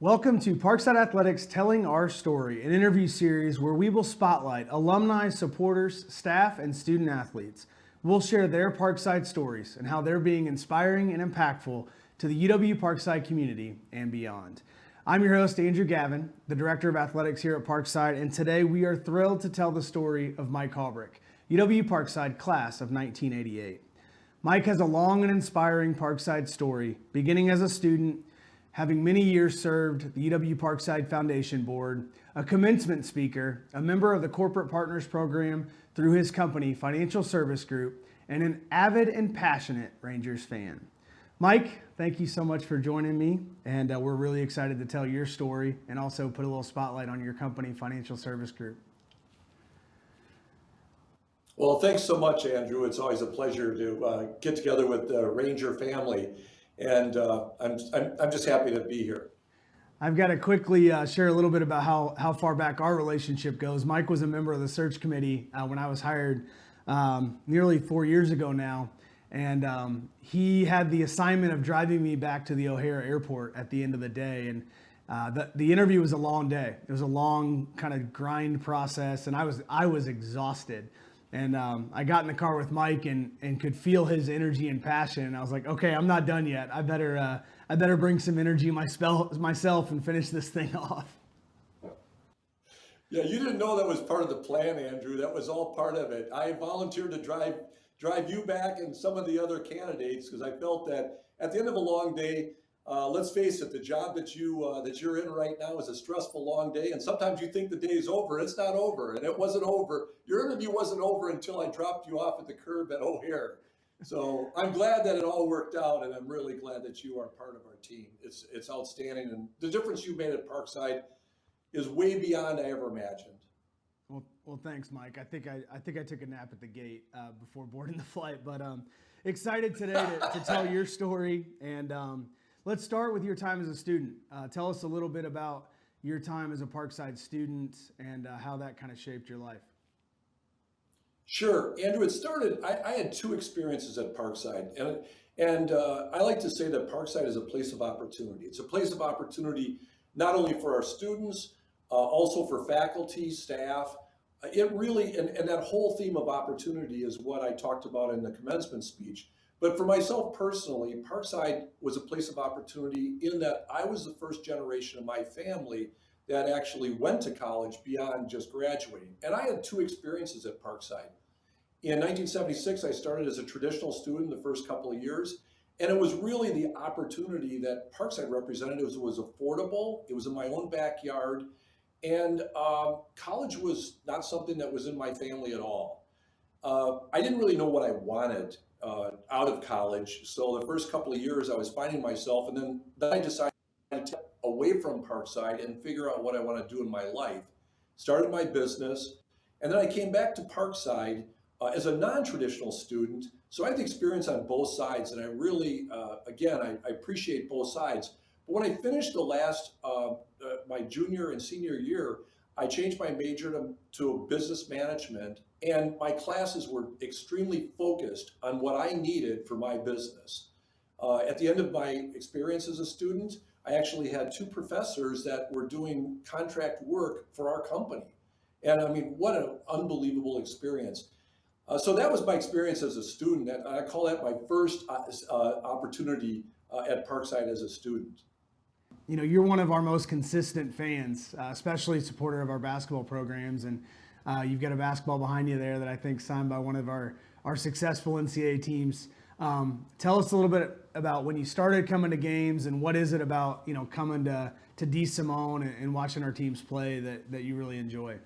Welcome to Parkside Athletics Telling Our Story, an interview series where we will spotlight alumni, supporters, staff, and student athletes. We'll share their Parkside stories and how they're being inspiring and impactful to the UW Parkside community and beyond. I'm your host, Andrew Gavin, the Director of Athletics here at Parkside, and today we are thrilled to tell the story of Mike Haubrich, UW Parkside class of 1988. Mike has a long and inspiring Parkside story, beginning as a student, having many years served the UW Parkside Foundation Board, a commencement speaker, a member of the Corporate Partners Program through his company, Financial Service Group, and an avid and passionate Rangers fan. Mike, thank you so much for joining me, and we're really excited to tell your story and also put a little spotlight on your company, Financial Service Group. Well, thanks so much, Andrew. It's always a pleasure to get together with the Ranger family, and I'm just happy to be here. I've got to quickly share a little bit about how far back our relationship goes. Mike was a member of the search committee when I was hired nearly 4 years ago now, and he had the assignment of driving me back to the O'Hare Airport at the end of the day. And the interview was a long day. It was a long kind of grind process, and I was exhausted. And I got in the car with Mike and could feel his energy and passion. And I was like, okay, I'm not done yet. I better bring some energy myself and finish this thing off. Yeah, you didn't know that was part of the plan, Andrew. That was all part of it. I volunteered to drive you back and some of the other candidates because I felt that at the end of a long day, let's face it, the job that you're in right now is a stressful, long day, and sometimes you think the day is over. It's not over, and it wasn't over. Your interview wasn't over until I dropped you off at the curb at O'Hare. So I'm glad that it all worked out, and I'm really glad that you are part of our team. It's outstanding, and the difference you made at Parkside is way beyond I ever imagined. Well, thanks, Mike. I think I took a nap at the gate before boarding the flight, but excited today to tell your story. And let's start with your time as a student. Tell us a little bit about your time as a Parkside student and how that kind of shaped your life. Sure, Andrew. It started. I had two experiences at Parkside, and I like to say that Parkside is a place of opportunity. It's a place of opportunity not only for our students, also for faculty, staff. It really, and that whole theme of opportunity is what I talked about in the commencement speech. But for myself personally, Parkside was a place of opportunity in that I was the first generation of my family that actually went to college beyond just graduating. And I had two experiences at Parkside. In 1976, I started as a traditional student the first couple of years. And it was really the opportunity that Parkside represented. It was affordable. It was in my own backyard. And college was not something that was in my family at all. I didn't really know what I wanted out of college. So the first couple of years I was finding myself, and then I decided to step away from Parkside and figure out what I want to do in my life. Started my business, and then I came back to Parkside as a non-traditional student. So I had the experience on both sides, and I really, again, I appreciate both sides. But when I finished the last, my junior and senior year, I changed my major to business management, and my classes were extremely focused on what I needed for my business. At the end of my experience as a student, I actually had two professors that were doing contract work for our company. And I mean, what an unbelievable experience. So that was my experience as a student, and I call that my first opportunity at Parkside as a student. You know, you're one of our most consistent fans, especially a supporter of our basketball programs, and you've got a basketball behind you there that I think signed by one of our successful NCAA teams. Tell us a little bit about when you started coming to games, and what is it about, you know, coming to D. Simone and watching our teams play that you really enjoy?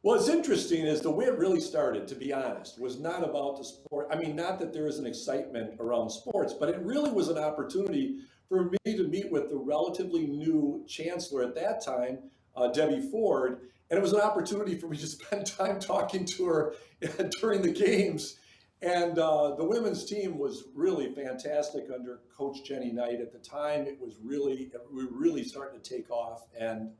What's interesting is the way it really started, to be honest, was not about the sport. I mean, not that there is an excitement around sports, but it really was an opportunity for me to meet with the relatively new chancellor at that time, Debbie Ford. And it was an opportunity for me to spend time talking to her during the games. And the women's team was really fantastic under Coach Jenny Knight at the time. We were really starting to take off. And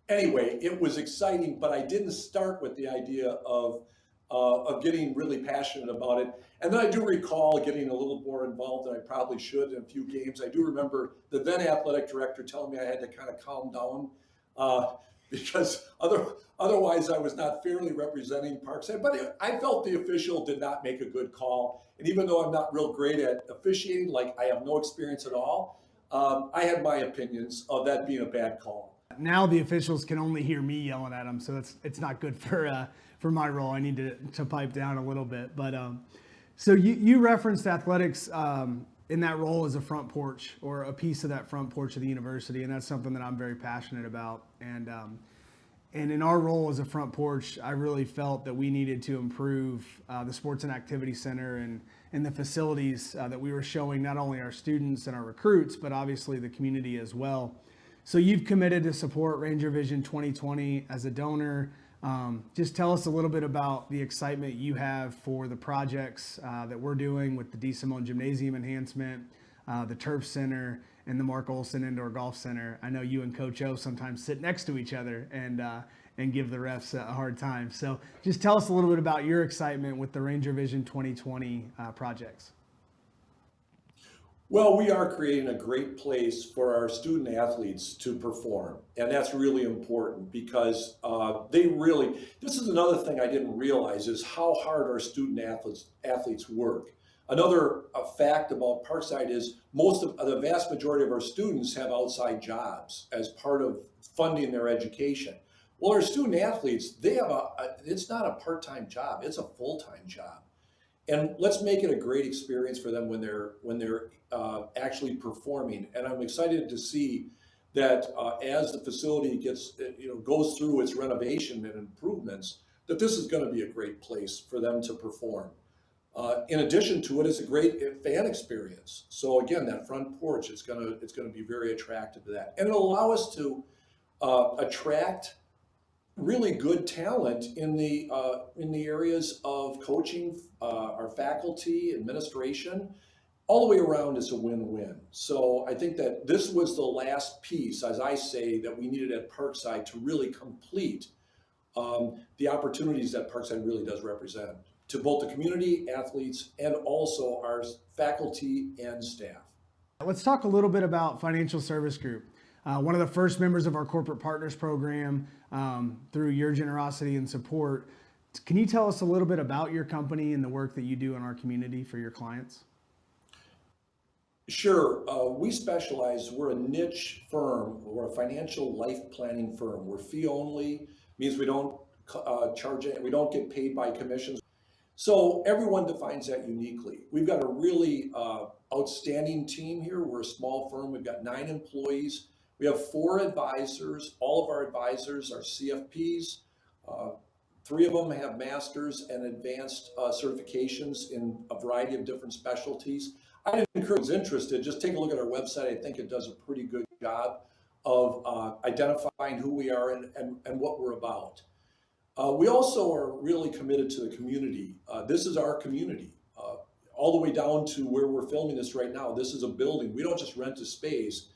anyway, it was exciting, but I didn't start with the idea of of getting really passionate about it. And then I do recall getting a little more involved than I probably should in a few games. I do remember the then athletic director telling me I had to kind of calm down uh, because otherwise I was not fairly representing Parkside. But I felt the official did not make a good call. And even though I'm not real great at officiating, like I have no experience at all, I had my opinions of that being a bad call. Now the officials can only hear me yelling at them, so it's not good for my role. I need to pipe down a little bit. But so you referenced athletics in that role as a front porch or a piece of that front porch of the university, and that's something that I'm very passionate about. And in our role as a front porch, I really felt that we needed to improve the Sports and Activity Center and the facilities that we were showing not only our students and our recruits, but obviously the community as well. So you've committed to support Ranger Vision 2020 as a donor. Just tell us a little bit about the excitement you have for the projects that we're doing with the D. Simone Gymnasium enhancement, the Turf Center, and the Mark Olson Indoor Golf Center. I know you and Coach O sometimes sit next to each other and give the refs a hard time. So just tell us a little bit about your excitement with the Ranger Vision 2020 projects. Well, we are creating a great place for our student athletes to perform. And that's really important because this is another thing I didn't realize is how hard our student athletes work. Another fact about Parkside is the vast majority of our students have outside jobs as part of funding their education. Well, our student athletes, it's not a part-time job, it's a full-time job. And let's make it a great experience for them when they're actually performing. And I'm excited to see that as the facility goes through its renovation and improvements, that this is going to be a great place for them to perform. In addition to it, it's a great fan experience. So again, that front porch it's going to be very attractive to that, and it'll allow us to attract really good talent in the areas of coaching, our faculty, administration, all the way around. Is a win-win. So I think that this was the last piece, as I say, that we needed at Parkside to really complete the opportunities that Parkside really does represent to both the community, athletes, and also our faculty and staff. Let's talk a little bit about Financial Service Group. One of the first members of our Corporate Partners program through your generosity and support. Can you tell us a little bit about your company and the work that you do in our community for your clients? Sure. We specialize, we're a niche firm, we're a financial life planning firm. We're fee only, means we don't charge it, we don't get paid by commissions. So everyone defines that uniquely. We've got a really outstanding team here. We're a small firm. We've got 9 employees. We have 4 advisors. All of our advisors are CFPs. 3 of them have masters and advanced certifications in a variety of different specialties. I'd encourage those interested, just take a look at our website. I think it does a pretty good job of identifying who we are and what we're about. We also are really committed to the community. This is our community, all the way down to where we're filming this right now. This is a building. We don't just rent a space.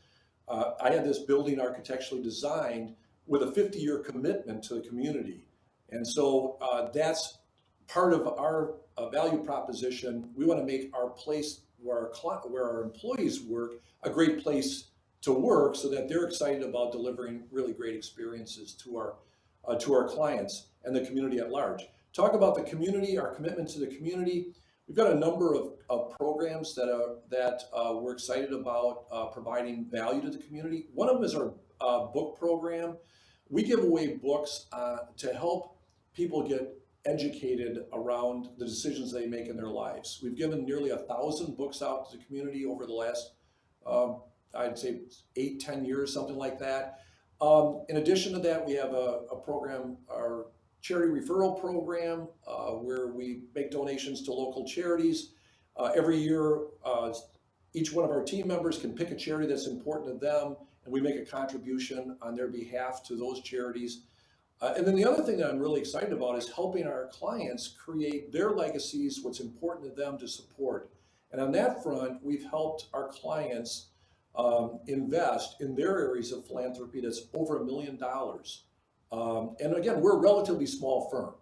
I had this building architecturally designed with a 50-year commitment to the community. And so that's part of our value proposition. We want to make our place where our employees work a great place to work so that they're excited about delivering really great experiences to our clients and the community at large. Talk about the community, our commitment to the community. We've got a number of programs that we're excited about providing value to the community. One of them is our book program. We give away books to help people get educated around the decisions they make in their lives. We've given nearly 1,000 books out to the community over the last, I'd say 8-10 years, something like that. In addition to that, we have a program, our charity referral program, where we make donations to local charities. Every year, each one of our team members can pick a charity that's important to them, and we make a contribution on their behalf to those charities. And then the other thing that I'm really excited about is helping our clients create their legacies, what's important to them to support. And on that front, we've helped our clients invest in their areas of philanthropy that's over $1 million. And again, we're a relatively small firm.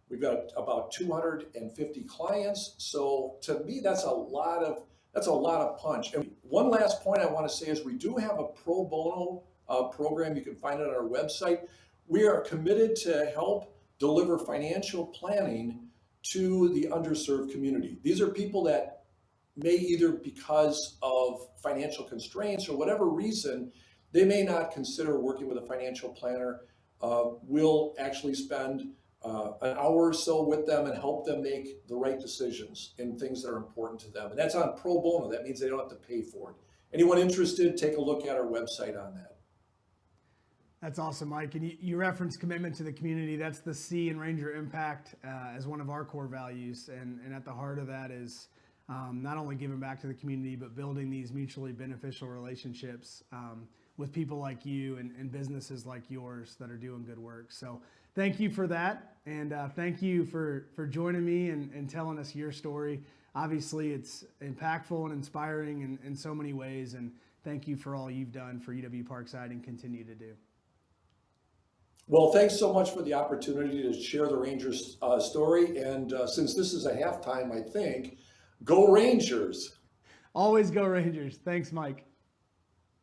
We've got about 250 clients. So to me, that's a lot of punch. And one last point I want to say is we do have a pro bono program. You can find it on our website. We are committed to help deliver financial planning to the underserved community. These are people that may, either because of financial constraints or whatever reason, they may not consider working with a financial planner. We'll actually spend an hour or so with them and help them make the right decisions in things that are important to them. And that's on pro bono. That means they don't have to pay for it. Anyone interested, take a look at our website on that. That's awesome, Mike. And you referenced commitment to the community. That's the C in Ranger Impact as one of our core values. And at the heart of that is not only giving back to the community, but building these mutually beneficial relationships with people like you and businesses like yours that are doing good work. So thank you for that. And thank you for joining me and telling us your story. Obviously, it's impactful and inspiring in so many ways. And thank you for all you've done for UW Parkside and continue to do. Well, thanks so much for the opportunity to share the Rangers story. And since this is a halftime, I think, go Rangers. Always go Rangers. Thanks, Mike.